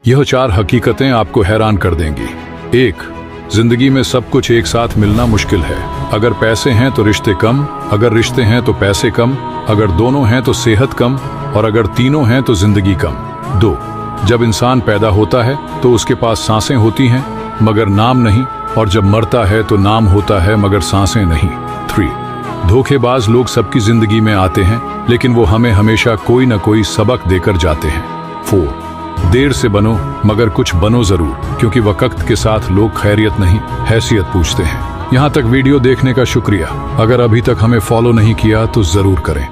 यह 4 हकीकतें आपको हैरान कर देंगी। 1. जिंदगी में सब कुछ एक साथ मिलना मुश्किल है। अगर पैसे हैं तो रिश्ते कम, अगर रिश्ते हैं तो पैसे कम, अगर दोनों हैं तो सेहत कम, और अगर तीनों हैं तो जिंदगी कम। 2. जब इंसान पैदा होता है तो उसके पास सांसें होती हैं मगर नाम नहीं, और जब मरता है तो नाम होता है मगर सांसें नहीं। 3. धोखेबाज लोग सबकी जिंदगी में आते हैं लेकिन वो हमें हमेशा कोई न कोई सबक देकर जाते हैं। 4. देर से बनो मगर कुछ बनो जरूर, क्योंकि वक्त के साथ लोग खैरियत नहीं हैसियत पूछते हैं। यहाँ तक वीडियो देखने का शुक्रिया। अगर अभी तक हमें फॉलो नहीं किया तो जरूर करें।